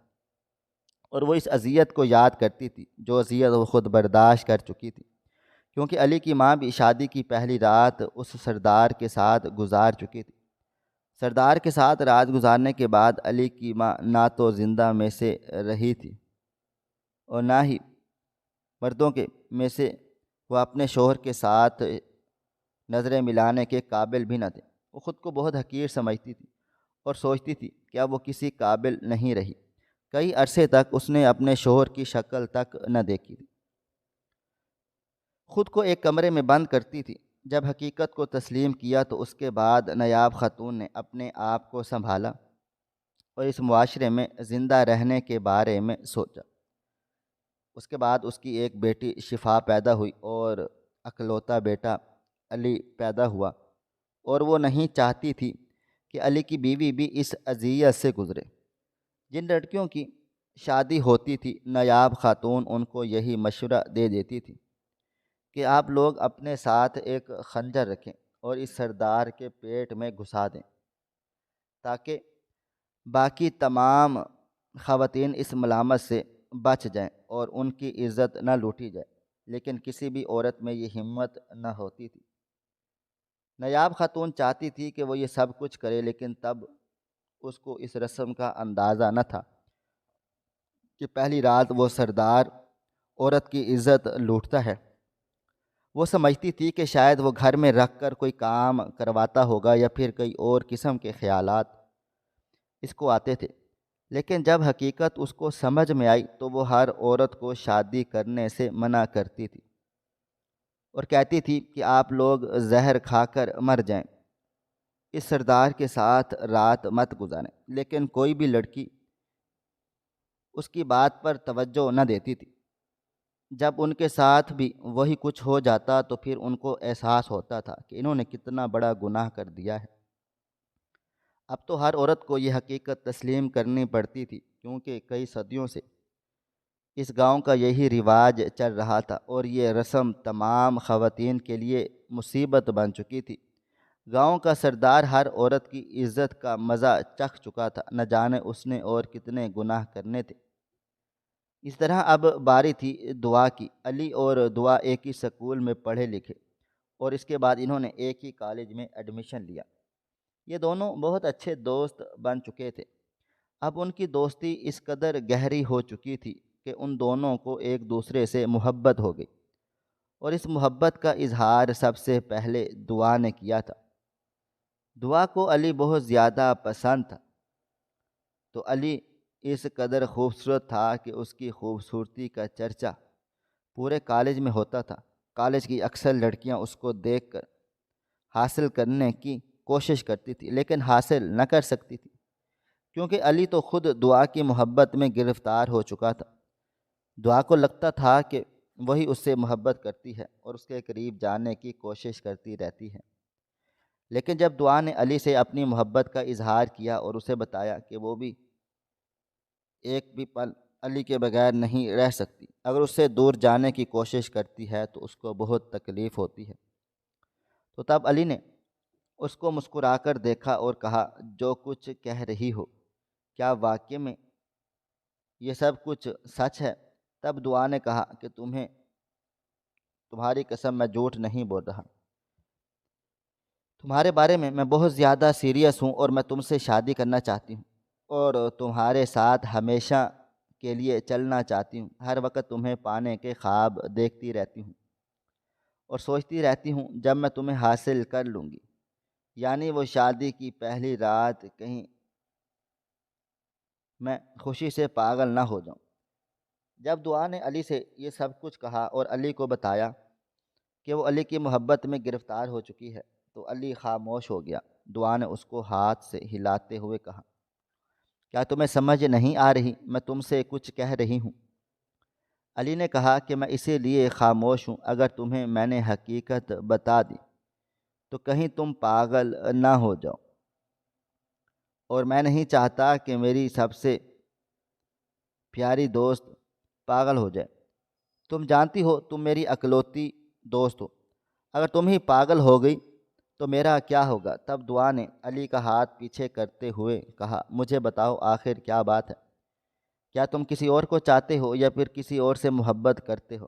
Speaker 1: اور وہ اس اذیت کو یاد کرتی تھی جو اذیت وہ خود برداشت کر چکی تھی، کیونکہ علی کی ماں بھی شادی کی پہلی رات اس سردار کے ساتھ گزار چکی تھی۔ سردار کے ساتھ رات گزارنے کے بعد علی کی ماں نہ تو زندہ میں سے رہی تھی اور نہ ہی مردوں کے میں سے وہ اپنے شوہر کے ساتھ نظریں ملانے کے قابل بھی نہ تھے۔ وہ خود کو بہت حقیر سمجھتی تھی اور سوچتی تھی کہ اب وہ کسی قابل نہیں رہی۔ کئی عرصے تک اس نے اپنے شوہر کی شکل تک نہ دیکھی تھی، خود کو ایک کمرے میں بند کرتی تھی۔ جب حقیقت کو تسلیم کیا تو اس کے بعد نیاب خاتون نے اپنے آپ کو سنبھالا اور اس معاشرے میں زندہ رہنے کے بارے میں سوچا۔ اس کے بعد اس کی ایک بیٹی شفا پیدا ہوئی اور اکلوتا بیٹا علی پیدا ہوا، اور وہ نہیں چاہتی تھی کہ علی کی بیوی بھی اس اذیت سے گزرے۔ جن لڑکیوں کی شادی ہوتی تھی نایاب خاتون ان کو یہی مشورہ دے دیتی تھی کہ آپ لوگ اپنے ساتھ ایک خنجر رکھیں اور اس سردار کے پیٹ میں گھسا دیں تاکہ باقی تمام خواتین اس ملامت سے بچ جائیں اور ان کی عزت نہ لوٹی جائے، لیکن کسی بھی عورت میں یہ ہمت نہ ہوتی تھی۔ نایاب خاتون چاہتی تھی کہ وہ یہ سب کچھ کرے، لیکن تب اس کو اس رسم کا اندازہ نہ تھا کہ پہلی رات وہ سردار عورت کی عزت لوٹتا ہے۔ وہ سمجھتی تھی کہ شاید وہ گھر میں رکھ کر کوئی کام کرواتا ہوگا یا پھر کئی اور قسم کے خیالات اس کو آتے تھے، لیکن جب حقیقت اس کو سمجھ میں آئی تو وہ ہر عورت کو شادی کرنے سے منع کرتی تھی اور کہتی تھی کہ آپ لوگ زہر کھا کر مر جائیں، اس سردار کے ساتھ رات مت گزاریں۔ لیکن کوئی بھی لڑکی اس کی بات پر توجہ نہ دیتی تھی۔ جب ان کے ساتھ بھی وہی کچھ ہو جاتا تو پھر ان کو احساس ہوتا تھا کہ انہوں نے کتنا بڑا گناہ کر دیا ہے۔ اب تو ہر عورت کو یہ حقیقت تسلیم کرنی پڑتی تھی، کیونکہ کئی صدیوں سے اس گاؤں کا یہی رواج چل رہا تھا اور یہ رسم تمام خواتین کے لیے مصیبت بن چکی تھی۔ گاؤں کا سردار ہر عورت کی عزت کا مزہ چکھ چکا تھا، نہ جانے اس نے اور کتنے گناہ کرنے تھے۔ اس طرح اب باری تھی دعا کی۔ علی اور دعا ایک ہی سکول میں پڑھے لکھے اور اس کے بعد انہوں نے ایک ہی کالج میں ایڈمیشن لیا۔ یہ دونوں بہت اچھے دوست بن چکے تھے۔ اب ان کی دوستی اس قدر گہری ہو چکی تھی کہ ان دونوں کو ایک دوسرے سے محبت ہو گئی، اور اس محبت کا اظہار سب سے پہلے دعا نے کیا تھا۔ دعا کو علی بہت زیادہ پسند تھا، تو علی اس قدر خوبصورت تھا کہ اس کی خوبصورتی کا چرچا پورے کالج میں ہوتا تھا۔ کالج کی اکثر لڑکیاں اس کو دیکھ کر حاصل کرنے کی کوشش کرتی تھی، لیکن حاصل نہ کر سکتی تھی، کیونکہ علی تو خود دعا کی محبت میں گرفتار ہو چکا تھا۔ دعا کو لگتا تھا کہ وہی اس سے محبت کرتی ہے اور اس کے قریب جانے کی کوشش کرتی رہتی ہے۔ لیکن جب دعا نے علی سے اپنی محبت کا اظہار کیا اور اسے بتایا کہ وہ بھی ایک بھی پل علی کے بغیر نہیں رہ سکتی، اگر اس سے دور جانے کی کوشش کرتی ہے تو اس کو بہت تکلیف ہوتی ہے، تو تب علی نے اس کو مسکرا کر دیکھا اور کہا، جو کچھ کہہ رہی ہو کیا واقعے میں یہ سب کچھ سچ ہے؟ تب دعا نے کہا کہ تمہاری قسم میں جھوٹ نہیں بول رہا، تمہارے بارے میں بہت زیادہ سیریس ہوں اور میں تم سے شادی کرنا چاہتی ہوں اور تمہارے ساتھ ہمیشہ کے لیے چلنا چاہتی ہوں۔ ہر وقت تمہیں پانے کے خواب دیکھتی رہتی ہوں اور سوچتی رہتی ہوں جب میں تمہیں حاصل کر لوں گی، یعنی وہ شادی کی پہلی رات کہیں میں خوشی سے پاگل نہ ہو جاؤں۔ جب دعا نے علی سے یہ سب کچھ کہا اور علی کو بتایا کہ وہ علی کی محبت میں گرفتار ہو چکی ہے تو علی خاموش ہو گیا۔ دعا نے اس کو ہاتھ سے ہلاتے ہوئے کہا، کیا تمہیں سمجھ نہیں آ رہی؟ میں تم سے کچھ کہہ رہی ہوں۔ علی نے کہا کہ میں اسی لیے خاموش ہوں، اگر تمہیں میں نے حقیقت بتا دی تو کہیں تم پاگل نہ ہو جاؤ، اور میں نہیں چاہتا کہ میری سب سے پیاری دوست پاگل ہو جائے۔ تم جانتی ہو تم میری اکلوتی دوست ہو، اگر تم ہی پاگل ہو گئی تو میرا کیا ہوگا؟ تب دعا نے علی کا ہاتھ پیچھے کرتے ہوئے کہا، مجھے بتاؤ آخر کیا بات ہے؟ کیا تم کسی اور کو چاہتے ہو یا پھر کسی اور سے محبت کرتے ہو؟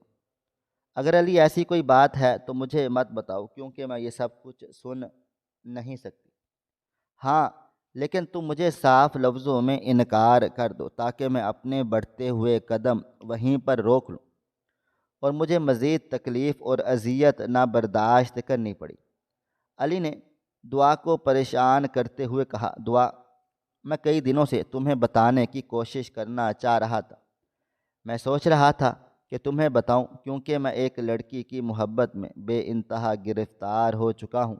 Speaker 1: اگر علی ایسی کوئی بات ہے تو مجھے مت بتاؤ، کیونکہ میں یہ سب کچھ سن نہیں سکتی۔ ہاں، لیکن تم مجھے صاف لفظوں میں انکار کر دو تاکہ میں اپنے بڑھتے ہوئے قدم وہیں پر روک لوں اور مجھے مزید تکلیف اور اذیت نہ برداشت کرنی پڑی۔ علی نے دعا کو پریشان کرتے ہوئے کہا، دعا، میں کئی دنوں سے تمہیں بتانے کی کوشش کرنا چاہ رہا تھا۔ میں سوچ رہا تھا کہ تمہیں بتاؤں، کیونکہ میں ایک لڑکی کی محبت میں بے انتہا گرفتار ہو چکا ہوں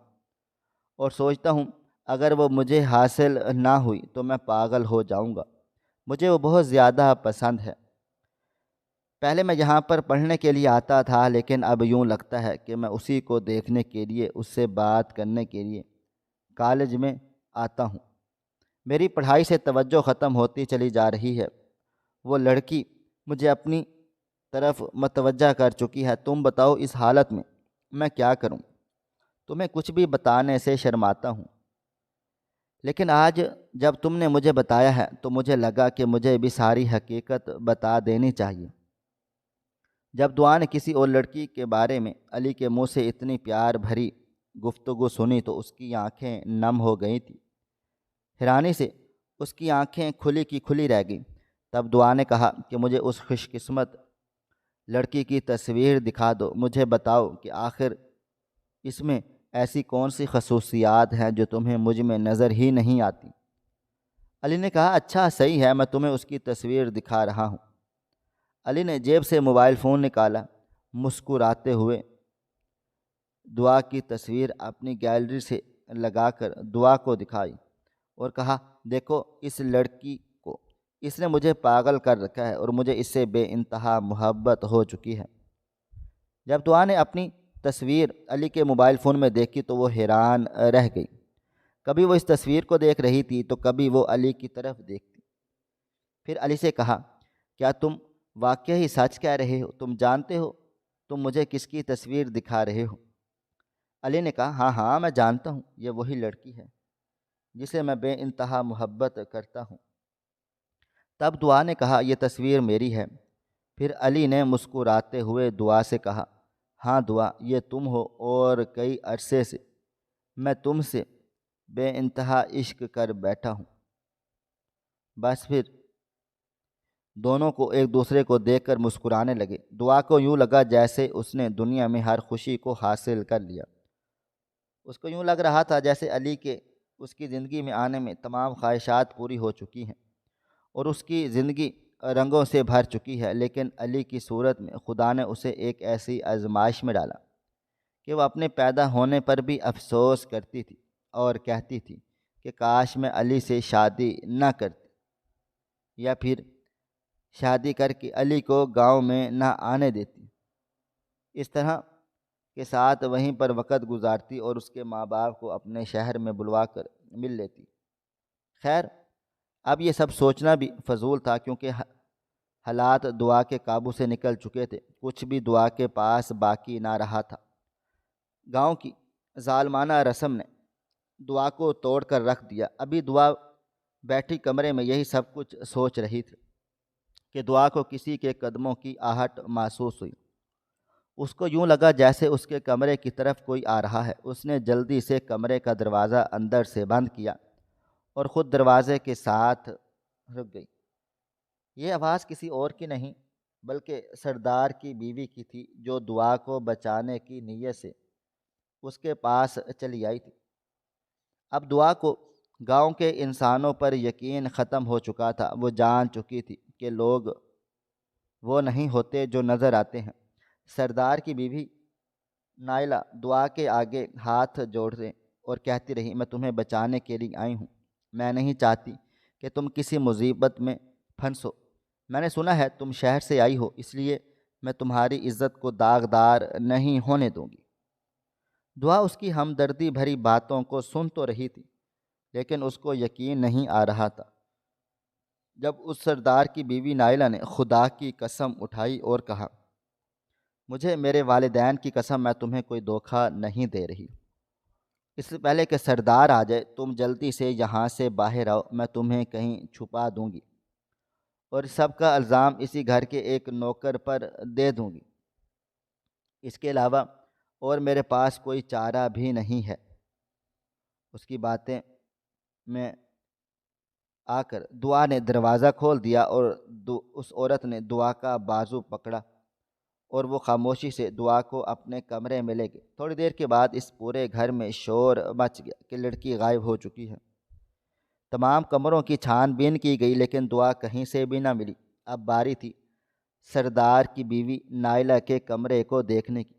Speaker 1: اور سوچتا ہوں اگر وہ مجھے حاصل نہ ہوئی تو میں پاگل ہو جاؤں گا۔ مجھے وہ بہت زیادہ پسند ہے۔ پہلے میں یہاں پر پڑھنے کے لیے آتا تھا، لیکن اب یوں لگتا ہے کہ میں اسی کو دیکھنے کے لیے، اس سے بات کرنے کے لیے کالج میں آتا ہوں۔ میری پڑھائی سے توجہ ختم ہوتی چلی جا رہی ہے۔ وہ لڑکی مجھے اپنی طرف متوجہ کر چکی ہے۔ تم بتاؤ اس حالت میں کیا کروں؟ تمہیں کچھ بھی بتانے سے شرماتا ہوں، لیکن آج جب تم نے مجھے بتایا ہے تو مجھے لگا کہ مجھے بھی ساری حقیقت بتا دینی چاہیے۔ جب دعا نے کسی اور لڑکی کے بارے میں علی کے منہ سے اتنی پیار بھری گفتگو سنی تو اس کی آنکھیں نم ہو گئی تھیں۔ حیرانی سے اس کی آنکھیں کھلی کی کھلی رہ گئیں۔ تب دعا نے کہا کہ مجھے اس خوش قسمت لڑکی کی تصویر دکھا دو، مجھے بتاؤ کہ آخر اس میں ایسی کون سی خصوصیات ہیں جو تمہیں مجھ میں نظر ہی نہیں آتی۔ علی نے کہا اچھا صحیح ہے، میں تمہیں اس کی تصویر دکھا رہا ہوں۔ علی نے جیب سے موبائل فون نکالا، مسکراتے ہوئے دعا کی تصویر اپنی گیلری سے لگا کر دعا کو دکھائی اور کہا دیکھو اس لڑکی کو، اس نے مجھے پاگل کر رکھا ہے اور مجھے اس سے بے انتہا محبت ہو چکی ہے۔ جب دعا نے اپنی تصویر علی کے موبائل فون میں دیکھی تو وہ حیران رہ گئی۔ کبھی وہ اس تصویر کو دیکھ رہی تھی تو کبھی وہ علی کی طرف دیکھتی۔ پھر علی سے کہا کیا تم واقعی سچ کہہ رہے ہو؟ تم جانتے ہو تم مجھے کس کی تصویر دکھا رہے ہو؟ علی نے کہا ہاں ہاں میں جانتا ہوں، یہ وہی لڑکی ہے جسے میں بے انتہا محبت کرتا ہوں۔ تب دعا نے کہا یہ تصویر میری ہے۔ پھر علی نے مسکراتے ہوئے دعا سے کہا ہاں دعا یہ تم ہو، اور کئی عرصے سے میں تم سے بے انتہا عشق کر بیٹھا ہوں۔ بس پھر دونوں کو ایک دوسرے کو دیکھ کر مسکرانے لگے۔ دعا کو یوں لگا جیسے اس نے دنیا میں ہر خوشی کو حاصل کر لیا۔ اس کو یوں لگ رہا تھا جیسے علی کے اس کی زندگی میں آنے میں تمام خواہشات پوری ہو چکی ہیں اور اس کی زندگی رنگوں سے بھر چکی ہے، لیکن علی کی صورت میں خدا نے اسے ایک ایسی آزمائش میں ڈالا کہ وہ اپنے پیدا ہونے پر بھی افسوس کرتی تھی اور کہتی تھی کہ کاش میں علی سے شادی نہ کرتی، یا پھر شادی کر کے علی کو گاؤں میں نہ آنے دیتی۔ اس طرح کے ساتھ وہیں پر وقت گزارتی اور اس کے ماں باپ کو اپنے شہر میں بلوا کر مل لیتی۔ خیر اب یہ سب سوچنا بھی فضول تھا، کیونکہ حالات دعا کے قابو سے نکل چکے تھے۔ کچھ بھی دعا کے پاس باقی نہ رہا تھا۔ گاؤں کی ظالمانہ رسم نے دعا کو توڑ کر رکھ دیا۔ ابھی دعا بیٹھی کمرے میں یہی سب کچھ سوچ رہی تھی کہ دعا کو کسی کے قدموں کی آہٹ محسوس ہوئی۔ اس کو یوں لگا جیسے اس کے کمرے کی طرف کوئی آ رہا ہے۔ اس نے جلدی سے کمرے کا دروازہ اندر سے بند کیا اور خود دروازے کے ساتھ رک گئی۔ یہ آواز کسی اور کی نہیں بلکہ سردار کی بیوی کی تھی، جو دعا کو بچانے کی نیت سے اس کے پاس چلی آئی تھی۔ اب دعا کو گاؤں کے انسانوں پر یقین ختم ہو چکا تھا۔ وہ جان چکی تھی کہ لوگ وہ نہیں ہوتے جو نظر آتے ہیں۔ سردار کی بیوی نائلہ دعا کے آگے ہاتھ جوڑے اور کہتی رہی میں تمہیں بچانے کے لیے آئی ہوں۔ میں نہیں چاہتی کہ تم کسی مصیبت میں پھنسو۔ میں نے سنا ہے تم شہر سے آئی ہو، اس لیے میں تمہاری عزت کو داغدار نہیں ہونے دوں گی۔ دعا اس کی ہمدردی بھری باتوں کو سن تو رہی تھی، لیکن اس کو یقین نہیں آ رہا تھا۔ جب اس سردار کی بیوی نائلہ نے خدا کی قسم اٹھائی اور کہا مجھے میرے والدین کی قسم میں تمہیں کوئی دھوکہ نہیں دے رہی، اس سے پہلے کہ سردار آ جائے تم جلدی سے یہاں سے باہر آؤ، میں تمہیں کہیں چھپا دوں گی اور سب کا الزام اسی گھر کے ایک نوکر پر دے دوں گی۔ اس کے علاوہ اور میرے پاس کوئی چارہ بھی نہیں ہے۔ اس کی باتیں میں آ کر دعا نے دروازہ کھول دیا اور اس عورت نے دعا کا بازو پکڑا اور وہ خاموشی سے دعا کو اپنے کمرے میں لے گئے۔ تھوڑی دیر کے بعد اس پورے گھر میں شور مچ گیا کہ لڑکی غائب ہو چکی ہے۔ تمام کمروں کی چھان بین کی گئی لیکن دعا کہیں سے بھی نہ ملی۔ اب باری تھی سردار کی بیوی نائلہ کے کمرے کو دیکھنے کی۔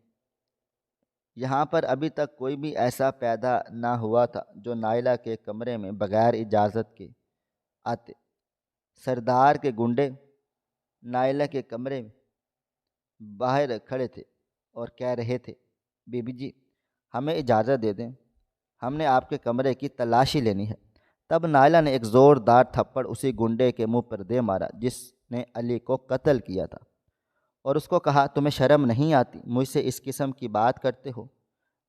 Speaker 1: یہاں پر ابھی تک کوئی بھی ایسا پیدا نہ ہوا تھا جو نائلہ کے کمرے میں بغیر اجازت کے آتے۔ سردار کے گنڈے نائلہ کے کمرے میں باہر کھڑے تھے اور کہہ رہے تھے بی بی جی ہمیں اجازت دے دیں، ہم نے آپ کے کمرے کی تلاشی لینی ہے۔ تب نائلہ نے ایک زوردار تھپڑ اسی گنڈے کے منہ پر دے مارا جس نے علی کو قتل کیا تھا، اور اس کو کہا تمہیں شرم نہیں آتی، مجھ سے اس قسم کی بات کرتے ہو؟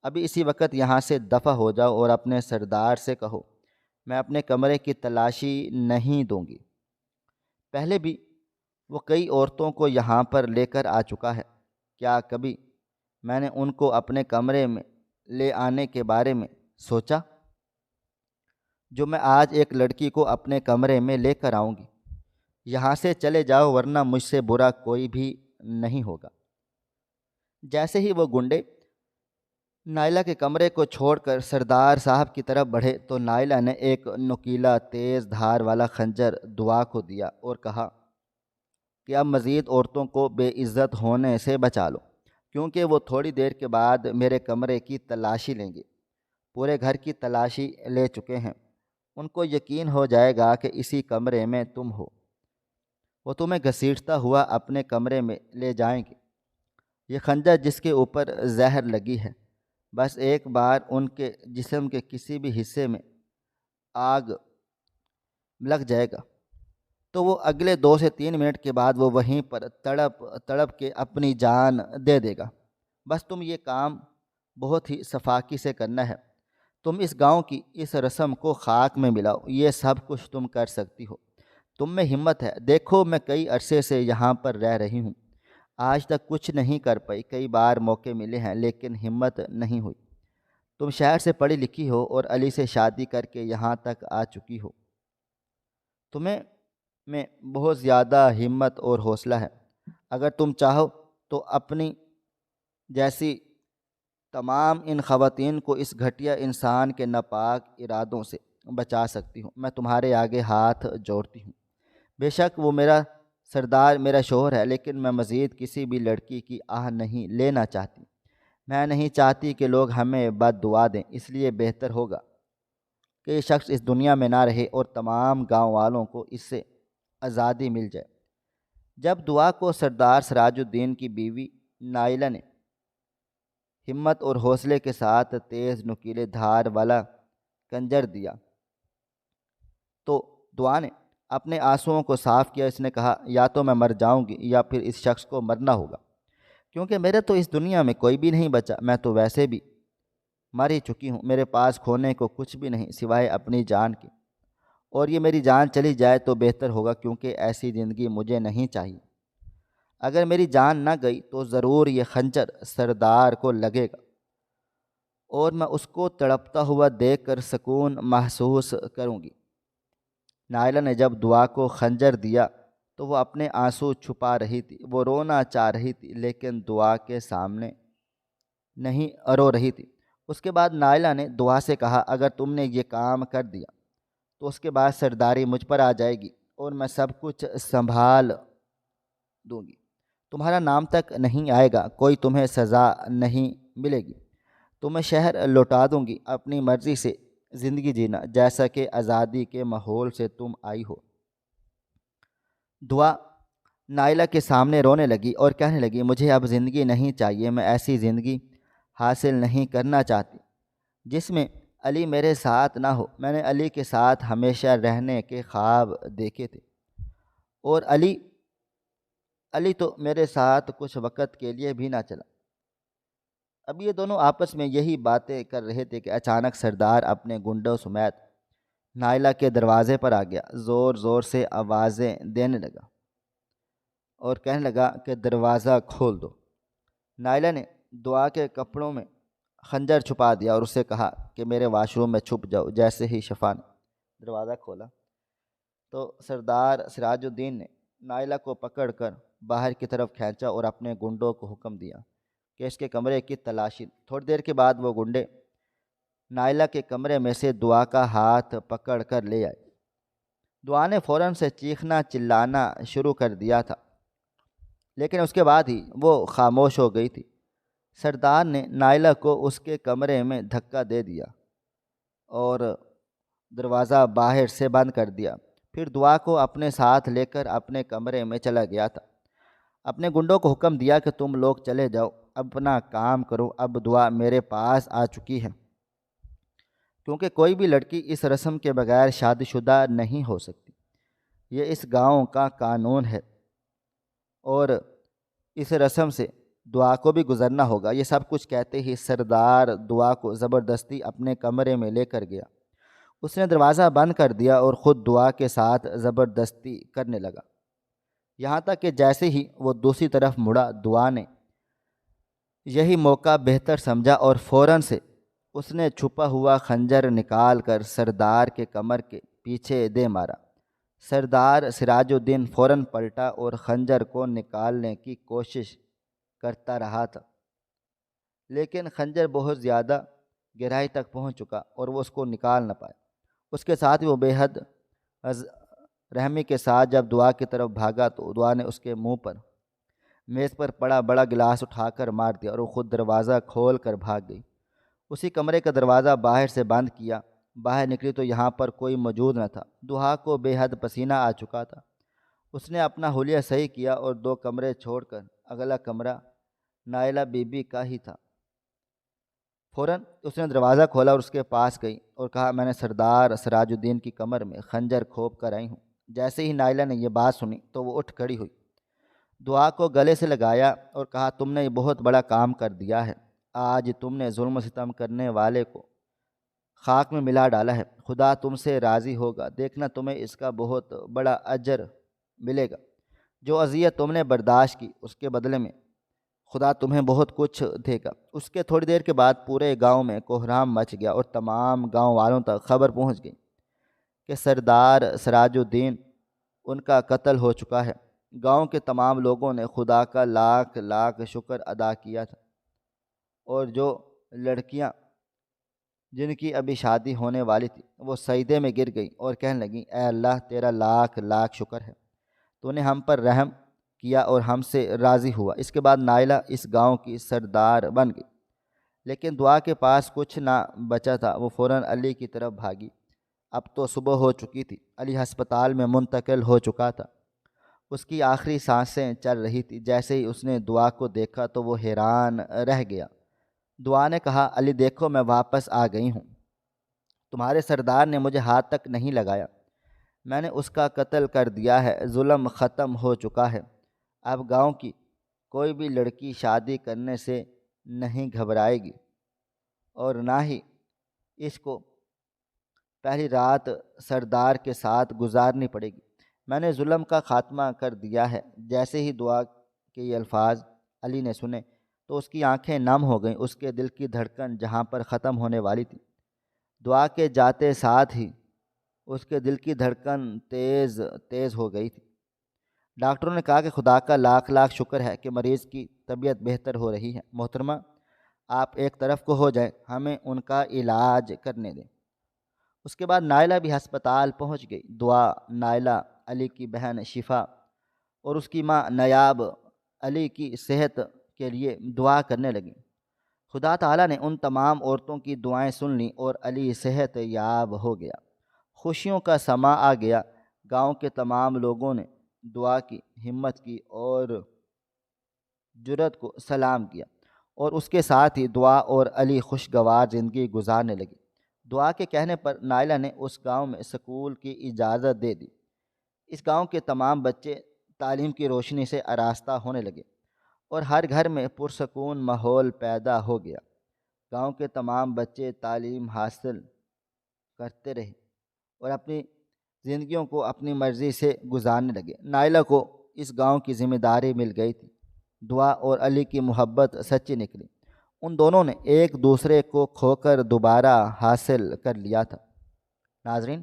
Speaker 1: ابھی اسی وقت یہاں سے دفع ہو جاؤ اور اپنے سردار سے کہو میں اپنے کمرے کی تلاشی نہیں دوں گی۔ پہلے بھی وہ کئی عورتوں کو یہاں پر لے کر آ چکا ہے، کیا کبھی میں نے ان کو اپنے کمرے میں لے آنے کے بارے میں سوچا؟ جو میں آج ایک لڑکی کو اپنے کمرے میں لے کر آؤں گی۔ یہاں سے چلے جاؤ ورنہ مجھ سے برا کوئی بھی نہیں ہوگا۔ جیسے ہی وہ گنڈے نائلہ کے کمرے کو چھوڑ کر سردار صاحب کی طرف بڑھے تو نائلہ نے ایک نوکیلا تیز دھار والا خنجر دعا کو دیا اور کہا کہ اب مزید عورتوں کو بے عزت ہونے سے بچا لو، کیونکہ وہ تھوڑی دیر کے بعد میرے کمرے کی تلاشی لیں گے۔ پورے گھر کی تلاشی لے چکے ہیں، ان کو یقین ہو جائے گا کہ اسی کمرے میں تم ہو، وہ تمہیں گھسیٹتا ہوا اپنے کمرے میں لے جائیں گے۔ یہ خنجر جس کے اوپر زہر لگی ہے، بس ایک بار ان کے جسم کے کسی بھی حصے میں آگ لگ جائے گا تو وہ اگلے 2 سے 3 منٹ کے بعد وہ وہیں پر تڑپ تڑپ کے اپنی جان دے دے گا۔ بس تم یہ کام بہت ہی صفاقی سے کرنا ہے۔ تم اس گاؤں کی اس رسم کو خاک میں ملاؤ، یہ سب کچھ تم کر سکتی ہو، تم میں ہمت ہے۔ دیکھو میں کئی عرصے سے یہاں پر رہ رہی ہوں، آج تک کچھ نہیں کر پائی، کئی بار موقع ملے ہیں لیکن ہمت نہیں ہوئی۔ تم شہر سے پڑھی لکھی ہو اور علی سے شادی کر کے یہاں تک آ چکی ہو، تمہیں میں بہت زیادہ ہمت اور حوصلہ ہے۔ اگر تم چاہو تو اپنی جیسی تمام ان خواتین کو اس گھٹیا انسان کے ناپاک ارادوں سے بچا سکتی ہوں۔ میں تمہارے آگے ہاتھ جوڑتی ہوں۔ بے شک وہ میرا سردار میرا شوہر ہے، لیکن میں مزید کسی بھی لڑکی کی آہ نہیں لینا چاہتی۔ میں نہیں چاہتی کہ لوگ ہمیں بد دعا دیں، اس لیے بہتر ہوگا کہ یہ شخص اس دنیا میں نہ رہے اور تمام گاؤں والوں کو اس سے آزادی مل جائے۔ جب دعا کو سردار سراج الدین کی بیوی نائلہ نے ہمت اور حوصلے کے ساتھ تیز نکیلے دھار والا کنجر دیا تو دعا نے اپنے آنسوؤں کو صاف کیا۔ اس نے کہا یا تو میں مر جاؤں گی یا پھر اس شخص کو مرنا ہوگا، کیونکہ میرے تو اس دنیا میں کوئی بھی نہیں بچا، میں تو ویسے بھی مر ہی چکی ہوں، میرے پاس کھونے کو کچھ بھی نہیں سوائے اپنی جان کی، اور یہ میری جان چلی جائے تو بہتر ہوگا، کیونکہ ایسی زندگی مجھے نہیں چاہیے۔ اگر میری جان نہ گئی تو ضرور یہ خنجر سردار کو لگے گا اور میں اس کو تڑپتا ہوا دیکھ کر سکون محسوس کروں گی۔ نائلہ نے جب دعا کو خنجر دیا تو وہ اپنے آنسو چھپا رہی تھی، وہ رونا چاہ رہی تھی لیکن دعا کے سامنے نہیں رو رہی تھی۔ اس کے بعد نائلہ نے دعا سے کہا اگر تم نے یہ کام کر دیا تو اس کے بعد سرداری مجھ پر آ جائے گی اور میں سب کچھ سنبھال دوں گی، تمہارا نام تک نہیں آئے گا، کوئی تمہیں سزا نہیں ملے گی، تمہیں شہر لوٹا دوں گی، اپنی مرضی سے زندگی جینا جیسا کہ آزادی کے ماحول سے تم آئی ہو۔ دعا نائلہ کے سامنے رونے لگی اور کہنے لگی مجھے اب زندگی نہیں چاہیے، میں ایسی زندگی حاصل نہیں کرنا چاہتی جس میں علی میرے ساتھ نہ ہو۔ میں نے علی کے ساتھ ہمیشہ رہنے کے خواب دیکھے تھے اور علی تو میرے ساتھ کچھ وقت کے لیے بھی نہ چلا۔ اب یہ دونوں آپس میں یہی باتیں کر رہے تھے کہ اچانک سردار اپنے گنڈوں سمیت نائلہ کے دروازے پر آ گیا، زور زور سے آوازیں دینے لگا اور کہنے لگا کہ دروازہ کھول دو۔ نائلہ نے دعا کے کپڑوں میں خنجر چھپا دیا اور اسے کہا کہ میرے واش روم میں چھپ جاؤ۔ جیسے ہی شفا نے دروازہ کھولا تو سردار سراج الدین نے نائلہ کو پکڑ کر باہر کی طرف کھینچا اور اپنے گنڈوں کو حکم دیا کہ اس کے کمرے کی تلاشی۔ تھوڑی دیر کے بعد وہ گنڈے نائلہ کے کمرے میں سے دعا کا ہاتھ پکڑ کر لے آئے۔ دعا نے فوراً سے چیخنا چلانا شروع کر دیا تھا، لیکن اس کے بعد ہی وہ خاموش ہو گئی تھی۔ سردار نے نائلہ کو اس کے کمرے میں دھکا دے دیا اور دروازہ باہر سے بند کر دیا، پھر دعا کو اپنے ساتھ لے کر اپنے کمرے میں چلا گیا تھا۔ اپنے گنڈوں کو حکم دیا کہ تم لوگ چلے جاؤ، اپنا کام کرو، اب دعا میرے پاس آ چکی ہے، کیونکہ کوئی بھی لڑکی اس رسم کے بغیر شادی شدہ نہیں ہو سکتی۔ یہ اس گاؤں کا قانون ہے اور اس رسم سے دعا کو بھی گزرنا ہوگا۔ یہ سب کچھ کہتے ہی سردار دعا کو زبردستی اپنے کمرے میں لے کر گیا۔ اس نے دروازہ بند کر دیا اور خود دعا کے ساتھ زبردستی کرنے لگا، یہاں تک کہ جیسے ہی وہ دوسری طرف مڑا، دعا نے یہی موقع بہتر سمجھا اور فوراً سے اس نے چھپا ہوا خنجر نکال کر سردار کے کمر کے پیچھے دے مارا۔ سردار سراج الدین فوراً پلٹا اور خنجر کو نکالنے کی کوشش کرتا رہا تھا، لیکن خنجر بہت زیادہ گہرائی تک پہنچ چکا اور وہ اس کو نکال نہ پایا۔ اس کے ساتھ وہ بے حد رحمی کے ساتھ جب دعا کی طرف بھاگا تو دعا نے اس کے منہ پر میز پر پڑا بڑا گلاس اٹھا کر مار دیا اور وہ خود دروازہ کھول کر بھاگ گئی۔ اسی کمرے کا دروازہ باہر سے بند کیا، باہر نکلی تو یہاں پر کوئی موجود نہ تھا۔ دعا کو بے حد پسینہ آ چکا تھا۔ اس نے اپنا حلیہ صحیح کیا اور 2 کمرے چھوڑ کر اگلا کمرہ نائلہ بی بی کا ہی تھا۔ فوراً اس نے دروازہ کھولا اور اس کے پاس گئی اور کہا، میں نے سردار سراج الدین کی کمر میں خنجر کھوپ کر آئی ہوں۔ جیسے ہی نائلہ نے یہ بات سنی تو وہ اٹھ کھڑی ہوئی، دعا کو گلے سے لگایا اور کہا، تم نے یہ بہت بڑا کام کر دیا ہے۔ آج تم نے ظلم و ستم کرنے والے کو خاک میں ملا ڈالا ہے۔ خدا تم سے راضی ہوگا، دیکھنا تمہیں اس کا بہت بڑا اجر ملے گا۔ جو اذیت تم نے برداشت کی اس کے بدلے میں خدا تمہیں بہت کچھ دے گا۔ اس کے تھوڑی دیر کے بعد پورے گاؤں میں کوہرام مچ گیا اور تمام گاؤں والوں تک خبر پہنچ گئی کہ سردار سراج الدین ان کا قتل ہو چکا ہے۔ گاؤں کے تمام لوگوں نے خدا کا لاکھ لاکھ شکر ادا کیا تھا، اور جو لڑکیاں جن کی ابھی شادی ہونے والی تھی وہ سجدے میں گر گئیں اور کہنے لگیں، اے اللہ تیرا لاکھ لاکھ شکر ہے، تو نے ہم پر رحم کیا اور ہم سے راضی ہوا۔ اس کے بعد نائلہ اس گاؤں کی سردار بن گئی، لیکن دعا کے پاس کچھ نہ بچا تھا۔ وہ فوراً علی کی طرف بھاگی۔ اب تو صبح ہو چکی تھی، علی ہسپتال میں منتقل ہو چکا تھا، اس کی آخری سانسیں چل رہی تھی۔ جیسے ہی اس نے دعا کو دیکھا تو وہ حیران رہ گیا۔ دعا نے کہا، علی دیکھو میں واپس آ گئی ہوں، تمہارے سردار نے مجھے ہاتھ تک نہیں لگایا، میں نے اس کا قتل کر دیا ہے، ظلم ختم ہو چکا ہے۔ اب گاؤں کی کوئی بھی لڑکی شادی کرنے سے نہیں گھبرائے گی اور نہ ہی اس کو پہلی رات سردار کے ساتھ گزارنی پڑے گی۔ میں نے ظلم کا خاتمہ کر دیا ہے۔ جیسے ہی دعا کے یہ الفاظ علی نے سنے تو اس کی آنکھیں نم ہو گئیں، اس کے دل کی دھڑکن جہاں پر ختم ہونے والی تھی، دعا کے جاتے ساتھ ہی اس کے دل کی دھڑکن تیز تیز ہو گئی تھی۔ ڈاکٹروں نے کہا کہ خدا کا لاکھ لاکھ شکر ہے کہ مریض کی طبیعت بہتر ہو رہی ہے، محترمہ آپ ایک طرف کو ہو جائیں، ہمیں ان کا علاج کرنے دیں۔ اس کے بعد نائلہ بھی ہسپتال پہنچ گئی۔ دعا، نائلہ، علی کی بہن شفا اور اس کی ماں نیاب علی کی صحت کے لیے دعا کرنے لگیں۔ خدا تعالیٰ نے ان تمام عورتوں کی دعائیں سن لیں اور علی صحت یاب ہو گیا۔ خوشیوں کا سماں آ گیا۔ گاؤں کے تمام لوگوں نے دعا کی ہمت کی اور جرأت کو سلام کیا، اور اس کے ساتھ ہی دعا اور علی خوشگوار زندگی گزارنے لگی۔ دعا کے کہنے پر نائلہ نے اس گاؤں میں سکول کی اجازت دے دی۔ اس گاؤں کے تمام بچے تعلیم کی روشنی سے آراستہ ہونے لگے اور ہر گھر میں پرسکون ماحول پیدا ہو گیا۔ گاؤں کے تمام بچے تعلیم حاصل کرتے رہے اور اپنی زندگیوں کو اپنی مرضی سے گزارنے لگے۔ نائلہ کو اس گاؤں کی ذمہ داری مل گئی تھی۔ دعا اور علی کی محبت سچی نکلی۔ ان دونوں نے ایک دوسرے کو کھو کر دوبارہ حاصل کر لیا تھا۔ ناظرین،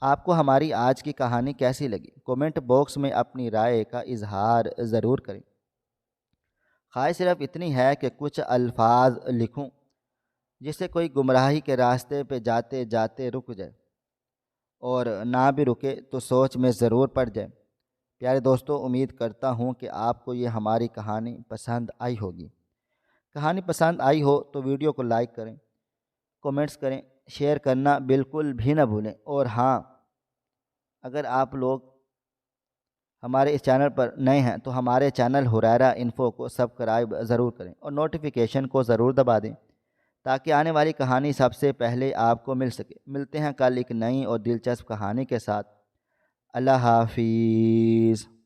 Speaker 1: آپ کو ہماری آج کی کہانی کیسی لگی؟ کومنٹ باکس میں اپنی رائے کا اظہار ضرور کریں۔ خواہش صرف اتنی ہے کہ کچھ الفاظ لکھوں جس سے کوئی گمراہی کے راستے پہ جاتے جاتے رک جائے، اور نہ بھی رکے تو سوچ میں ضرور پڑ جائے۔ پیارے دوستو، امید کرتا ہوں کہ آپ کو یہ ہماری کہانی پسند آئی ہوگی۔ کہانی پسند آئی ہو تو ویڈیو کو لائک کریں، کومنٹس کریں، شیئر کرنا بالکل بھی نہ بھولیں، اور ہاں، اگر آپ لوگ ہمارے اس چینل پر نئے ہیں تو ہمارے چینل ہریرہ انفو کو سبسکرائب ضرور کریں اور نوٹیفیکیشن کو ضرور دبا دیں تاکہ آنے والی کہانی سب سے پہلے آپ کو مل سکے۔ ملتے ہیں کل ایک نئی اور دلچسپ کہانی کے ساتھ۔ اللہ حافظ۔